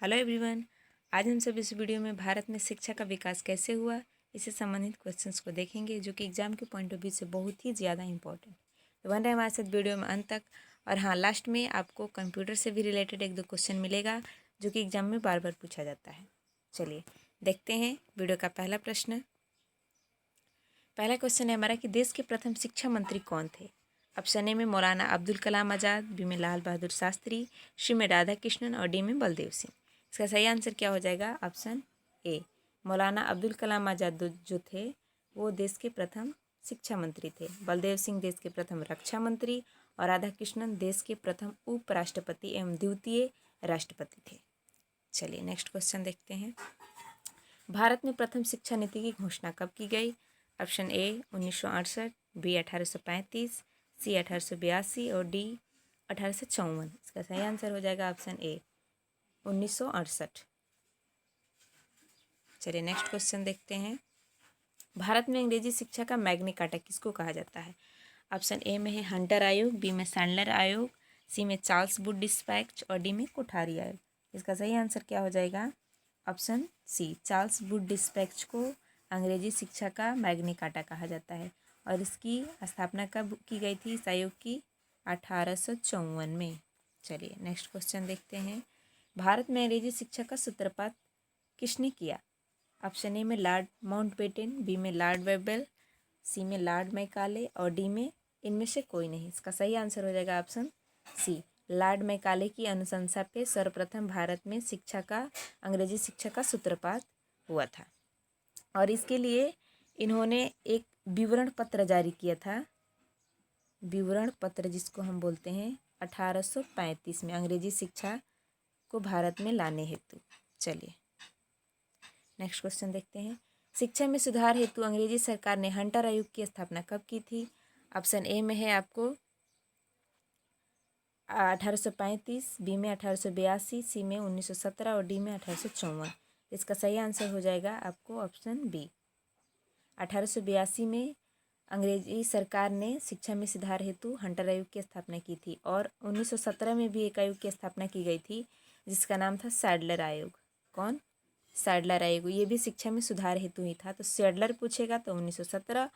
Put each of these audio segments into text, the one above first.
Hello everyone. आज हम सब इस वीडियो में भारत में शिक्षा का विकास कैसे हुआ इससे संबंधित क्वेश्चंस को देखेंगे, जो कि एग्जाम के पॉइंट ऑफ व्यू से बहुत ही ज़्यादा इंपॉर्टेंट। तो बन रहे हमारे साथ वीडियो में अंत तक। और हाँ, लास्ट में आपको कंप्यूटर से भी रिलेटेड एक दो क्वेश्चन मिलेगा, जो कि एग्जाम में बार बार पूछा जाता है। चलिए देखते हैं वीडियो का पहला प्रश्न। पहला क्वेश्चन है हमारा कि देश के प्रथम शिक्षा मंत्री कौन थे। ऑप्शन ए में मौलाना अब्दुल कलाम आज़ाद, बी में लाल बहादुर शास्त्री, सी में राधा कृष्णन और डी में बलदेव सिंह। इसका सही आंसर क्या हो जाएगा? ऑप्शन ए, मौलाना अब्दुल कलाम आज़ाद जो थे वो देश के प्रथम शिक्षा मंत्री थे। बलदेव सिंह देश के प्रथम रक्षा मंत्री और राधा कृष्णन देश के प्रथम उपराष्ट्रपति एवं द्वितीय राष्ट्रपति थे। चलिए नेक्स्ट क्वेश्चन देखते हैं। भारत में प्रथम शिक्षा नीति की घोषणा कब की गई? ऑप्शन ए 1968, बी 1835, सी 1882 और डी 1854। इसका सही आंसर हो जाएगा ऑप्शन ए 1968। चलिए नेक्स्ट क्वेश्चन देखते हैं। भारत में अंग्रेजी शिक्षा का मैग्ना कार्टा किसको कहा जाता है? ऑप्शन ए में है हंटर आयोग, बी में सैंडलर आयोग, सी में चार्ल्स वुड डिस्पैच और डी में कोठारी आयोग। इसका सही आंसर क्या हो जाएगा? Option C, Charles Wood dispatch को अंग्रेजी शिक्षा का मैग्ना कार्टा कहा जाता है। और इसकी स्थापना कब की गई थी इस आयोग की? 1854 में। चलिए नेक्स्ट क्वेश्चन देखते हैं। भारत में अंग्रेजी शिक्षा का सूत्रपात किसने किया? ऑप्शन ए में लॉर्ड माउंटबेटन, बी में लॉर्ड वेबल, सी में लॉर्ड मैकाले और डी में इनमें से कोई नहीं। इसका सही आंसर हो जाएगा ऑप्शन सी, लॉर्ड मैकाले की अनुशंसा पे सर्वप्रथम भारत में शिक्षा का अंग्रेजी शिक्षा का सूत्रपात हुआ था। और इसके लिए इन्होंने एक विवरण पत्र जारी किया था, विवरण पत्र जिसको हम बोलते हैं, 1835 में अंग्रेजी शिक्षा को भारत में लाने हेतु। चलिए नेक्स्ट क्वेश्चन देखते हैं। शिक्षा में सुधार हेतु अंग्रेजी सरकार ने हंटर आयोग की स्थापना कब की थी? ऑप्शन ए में है आपको 1835, बी में 1882, सी में 1917 और डी में 1854। इसका सही आंसर हो जाएगा आपको ऑप्शन बी। 1882 में अंग्रेजी सरकार ने शिक्षा में सुधार हेतु हंटर आयोग की स्थापना की थी। और 1917 में भी एक आयोग की स्थापना की गई थी जिसका नाम था सैडलर आयोग। कौन? सैडलर आयोग। ये भी शिक्षा में सुधार हेतु ही था। तो सैडलर पूछेगा तो 1917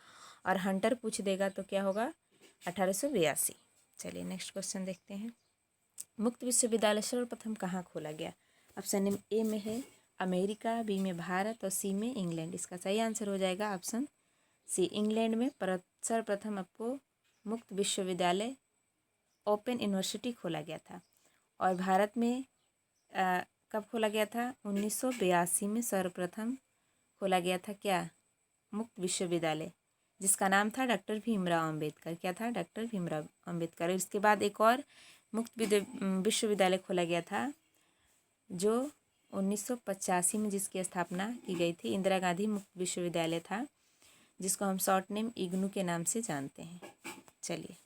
और हंटर पूछ देगा तो क्या होगा? 1882। चलिए नेक्स्ट क्वेश्चन देखते हैं। मुक्त विश्वविद्यालय सर्वप्रथम कहाँ खोला गया? ऑप्शन ए में है अमेरिका, बी में भारत और सी में इंग्लैंड। इसका सही आंसर हो जाएगा ऑप्शन सी, इंग्लैंड में सर्वप्रथम आपको मुक्त विश्वविद्यालय ओपन यूनिवर्सिटी खोला गया था। और भारत में कब खोला गया था? 1982 में सर्वप्रथम खोला गया था क्या? मुक्त विश्वविद्यालय, जिसका नाम था डॉक्टर भीमराव अंबेडकर। क्या था? डॉक्टर भीमराव अंबेडकर। इसके बाद एक और मुक्त विश्वविद्यालय खोला गया था जो 1985 में जिसकी स्थापना की गई थी, इंदिरा गांधी मुक्त विश्वविद्यालय था, जिसको हम शॉर्ट नेम इग्नू के नाम से जानते हैं। चलिए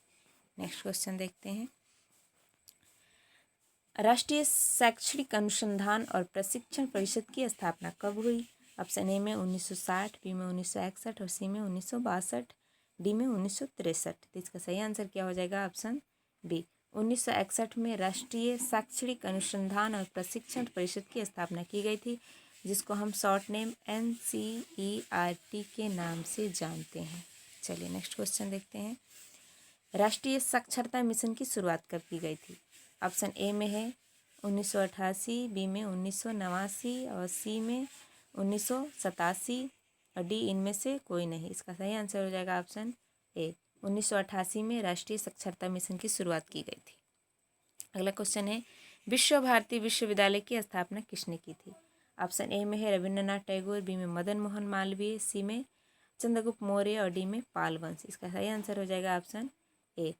नेक्स्ट क्वेश्चन देखते हैं। राष्ट्रीय शैक्षणिक अनुसंधान और प्रशिक्षण परिषद की स्थापना कब हुई? ऑप्शन ए में 1960, बी में 1961 और सी में 1962, डी में 1963। तो इसका सही आंसर क्या हो जाएगा? ऑप्शन बी, 1961 में राष्ट्रीय शैक्षणिक अनुसंधान और प्रशिक्षण परिषद की स्थापना की गई थी, जिसको हम शॉर्ट नेम NCERT के नाम से जानते हैं। चलिए नेक्स्ट क्वेश्चन देखते हैं। राष्ट्रीय साक्षरता मिशन की शुरुआत कब की गई थी? ऑप्शन ए में है 1988, बी में 1989 और सी में 1987 और डी इनमें से कोई नहीं। इसका सही आंसर हो जाएगा ऑप्शन ए, 1988 में राष्ट्रीय साक्षरता मिशन की शुरुआत की गई थी। अगला क्वेश्चन है विश्व भारती विश्वविद्यालय की स्थापना किसने की थी? ऑप्शन ए में है रविंद्रनाथ टैगोर, बी में मदन मोहन मालवीय, सी में चंद्रगुप्त मौर्य और डी में पाल वंश। इसका सही आंसर हो जाएगा ऑप्शन ए,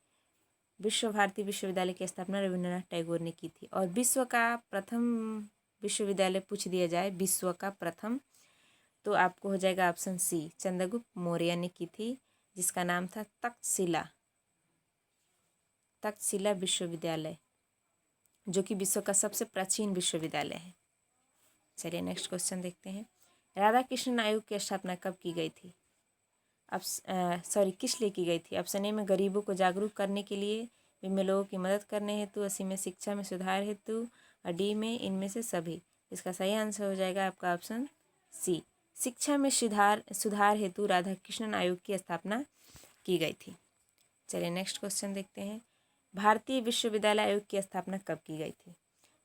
विश्व भारती विश्वविद्यालय की स्थापना रविंद्रनाथ टैगोर ने की थी। और विश्व का प्रथम विश्वविद्यालय पूछ दिया जाए, विश्व का प्रथम, तो आपको हो जाएगा ऑप्शन सी, चंद्रगुप्त मौर्य ने की थी, जिसका नाम था तक्षशिला विश्वविद्यालय, जो कि विश्व का सबसे प्राचीन विश्वविद्यालय है। चलिए नेक्स्ट क्वेश्चन देखते हैं। राधा कृष्णन आयोग की स्थापना कब की गई थी? किस लिए की गई थी? ऑप्शन ए में गरीबों को जागरूक करने के लिए, बी में लोगों की मदद करने हेतु, सी में शिक्षा में सुधार हेतु और डी में इनमें से सभी। इसका सही आंसर हो जाएगा आपका ऑप्शन सी। शिक्षा में सुधार हेतु राधाकृष्णन आयोग की स्थापना की गई थी। चलिए नेक्स्ट क्वेश्चन देखते हैं। भारतीय विश्वविद्यालय आयोग की स्थापना कब की गई थी?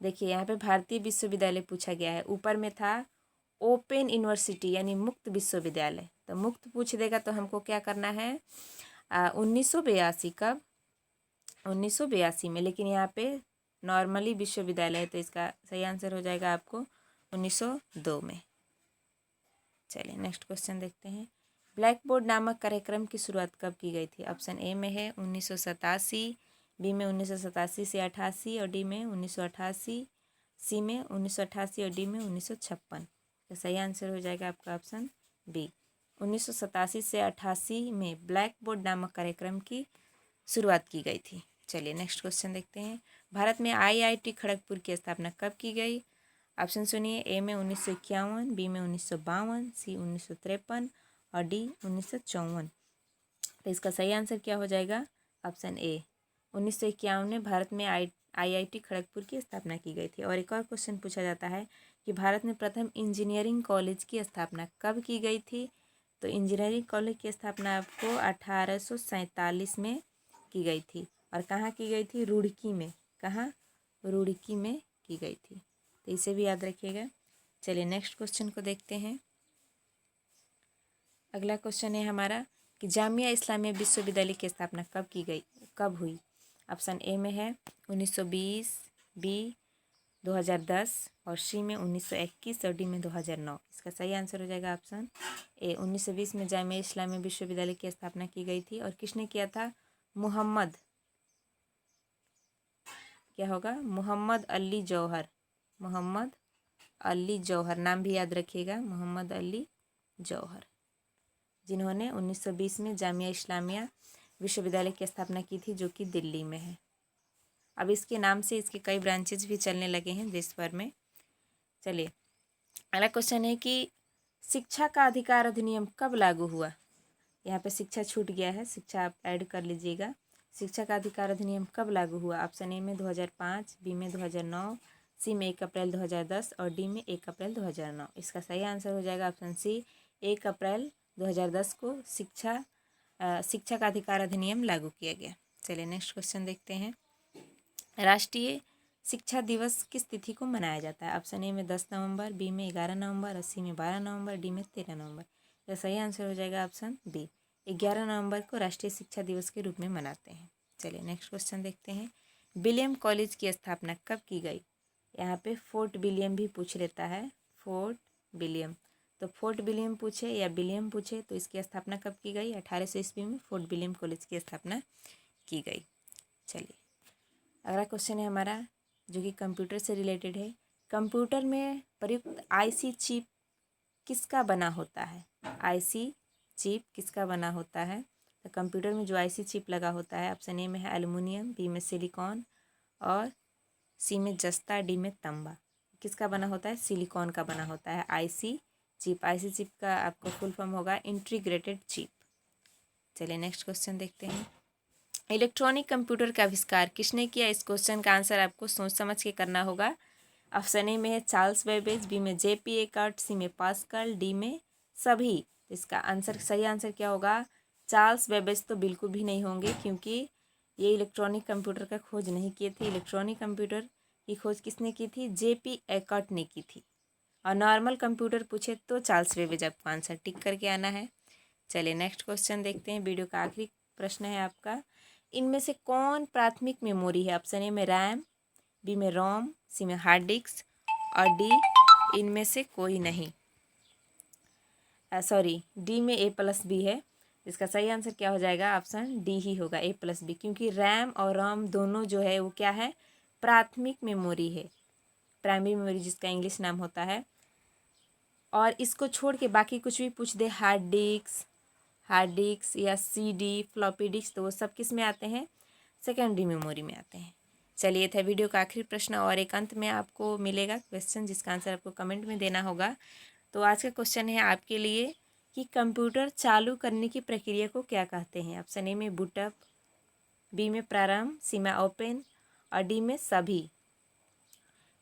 देखिए यहाँ पे भारतीय विश्वविद्यालय पूछा गया है, ऊपर में था ओपन यूनिवर्सिटी यानी मुक्त विश्वविद्यालय, तो मुक्त पूछ देगा तो हमको क्या करना है 1982। कब? 1982 में, लेकिन यहाँ पे नॉर्मली विश्वविद्यालय है तो इसका सही आंसर हो जाएगा आपको 1902 में। चलिए नेक्स्ट क्वेश्चन देखते हैं। ब्लैक बोर्ड नामक कार्यक्रम की शुरुआत कब की गई थी? ऑप्शन ए में है 1987, बी में 1987 से 88 और डी में 1988, सी में 1988 और डी में 1956। तो सही आंसर हो जाएगा आपका ऑप्शन बी। 1987 से 88 में ब्लैक बोर्ड नामक कार्यक्रम की शुरुआत की गई थी। चलिए नेक्स्ट क्वेश्चन देखते हैं। भारत में IIT खड़गपुर की स्थापना कब की गई? ऑप्शन सुनिए। ए में 1951, बी में 1952, सी 1953 और डी 1954। तो इसका सही आंसर क्या हो जाएगा? ऑप्शन ए 1951 में भारत में IIT खड़गपुर की स्थापना की गई थी। और एक और क्वेश्चन पूछा जाता है कि भारत में प्रथम इंजीनियरिंग कॉलेज की स्थापना कब की गई थी? तो इंजीनियरिंग कॉलेज की स्थापना आपको 1847 में की गई थी। और कहाँ की गई थी? रुड़की में। कहाँ? रुड़की में की गई थी, तो इसे भी याद रखिएगा। चलिए नेक्स्ट क्वेश्चन को देखते हैं। अगला क्वेश्चन है हमारा कि जामिया इस्लामिया विश्वविद्यालय की स्थापना कब हुई? ऑप्शन ए में है 1920, बी 2010 और सी में 1921 और डी में 2009। इसका सही आंसर हो जाएगा ऑप्शन ए 1920 में जामिया इस्लामिया विश्वविद्यालय की स्थापना की गई थी। और किसने किया था? मोहम्मद अली जौहर। मोहम्मद अली जौहर, नाम भी याद रखिएगा, मोहम्मद अली जौहर, जिन्होंने 1920 में जामिया इस्लामिया विश्वविद्यालय की स्थापना की थी, जो कि दिल्ली में है। अब इसके नाम से इसके कई ब्रांचेज भी चलने लगे हैं देश भर में। चलिए अगला क्वेश्चन है कि शिक्षा का अधिकार अधिनियम कब लागू हुआ? यहाँ पे शिक्षा छूट गया है, शिक्षा आप ऐड कर लीजिएगा। शिक्षा का अधिकार अधिनियम कब लागू हुआ? ऑप्शन ए में 2005, बी में 2009, सी में 1 अप्रैल 2010 और डी में 1 अप्रैल 2009। इसका सही आंसर हो जाएगा ऑप्शन सी 1 अप्रैल 2010 को शिक्षा का अधिकार अधिनियम लागू किया गया। चलिए नेक्स्ट क्वेश्चन देखते हैं। राष्ट्रीय शिक्षा दिवस किस तिथि को मनाया जाता है? ऑप्शन ए में 10 नवंबर, बी में 11 नवंबर और सी में 12 नवंबर, डी में 13 नवंबर। तो सही आंसर हो जाएगा ऑप्शन बी 11 नवंबर को राष्ट्रीय शिक्षा दिवस के रूप में मनाते हैं। चलिए नेक्स्ट क्वेश्चन देखते हैं। विलियम कॉलेज की स्थापना कब की गई? यहाँ पे फोर्ट विलियम भी पूछ लेता है, फोर्ट विलियम। तो फोर्ट विलियम पूछे या विलियम पूछे तो इसकी स्थापना कब की गई? 1800 ईस्वी में फोर्ट विलियम कॉलेज की स्थापना की गई। चलिए अगला क्वेश्चन है हमारा जो कि कंप्यूटर से रिलेटेड है। कंप्यूटर में प्रयुक्त IC चिप किसका बना होता है? IC चिप किसका बना होता है? तो कंप्यूटर में जो IC चिप लगा होता है, ऑप्शन ए में है एल्युमिनियम, बी में सिलिकॉन और सी में जस्ता, डी में तांबा। किसका बना होता है? सिलिकॉन का बना होता है IC चिप। IC चिप का आपको फुल फॉर्म होगा इंटीग्रेटेड चिप। चलिए नेक्स्ट क्वेश्चन देखते हैं। इलेक्ट्रॉनिक कंप्यूटर का आविष्कार किसने किया? इस क्वेश्चन का आंसर आपको सोच समझ के करना होगा। ऑप्शन ए में है चार्ल्स बेबेज, बी में JP एकार्ट, सी में पास्कल, डी में सभी। इसका आंसर सही आंसर क्या होगा? चार्ल्स बेबेज तो बिल्कुल भी नहीं होंगे, क्योंकि ये इलेक्ट्रॉनिक कंप्यूटर का खोज नहीं किए थे। इलेक्ट्रॉनिक कंप्यूटर की खोज किसने की थी? JP एकार्ट ने की थी। और नॉर्मल कंप्यूटर पूछे तो चार्ल्स बेबेज आपको आंसर टिक करके आना है। चलिए नेक्स्ट क्वेश्चन देखते हैं। वीडियो का आखिरी प्रश्न है आपका, इनमें से कौन प्राथमिक मेमोरी है? ऑप्शन ए में रैम, बी में रोम, सी में हार्ड डिस्क और डी इनमें से कोई नहीं। डी में A+B है। इसका सही आंसर क्या हो जाएगा? ऑप्शन डी ही होगा, A+B, क्योंकि रैम और रोम दोनों जो है वो क्या है? प्राथमिक मेमोरी है, प्राइमरी मेमोरी जिसका इंग्लिश नाम होता है। और इसको छोड़ के बाकी कुछ भी पूछ दे, हार्ड डिस्क या CD, फ्लॉपी डिस्क, तो वो सब किस में आते हैं? सेकेंडरी मेमोरी में आते हैं। चलिए था वीडियो का आखिरी प्रश्न और एक अंत में आपको मिलेगा क्वेश्चन जिसका आंसर आपको कमेंट में देना होगा। तो आज का क्वेश्चन है आपके लिए कि कंप्यूटर चालू करने की प्रक्रिया को क्या कहते हैं? ऑप्शन ए में बूटअप, बी में प्रारंभ, सी में ओपन और डी में सभी।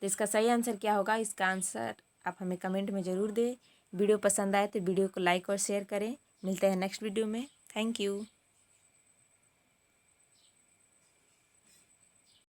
तो इसका सही आंसर क्या होगा, इसका आंसर आप हमें कमेंट में ज़रूर दें। वीडियो पसंद आए तो वीडियो को लाइक और शेयर करें। मिलते हैं नेक्स्ट वीडियो में। Thank you.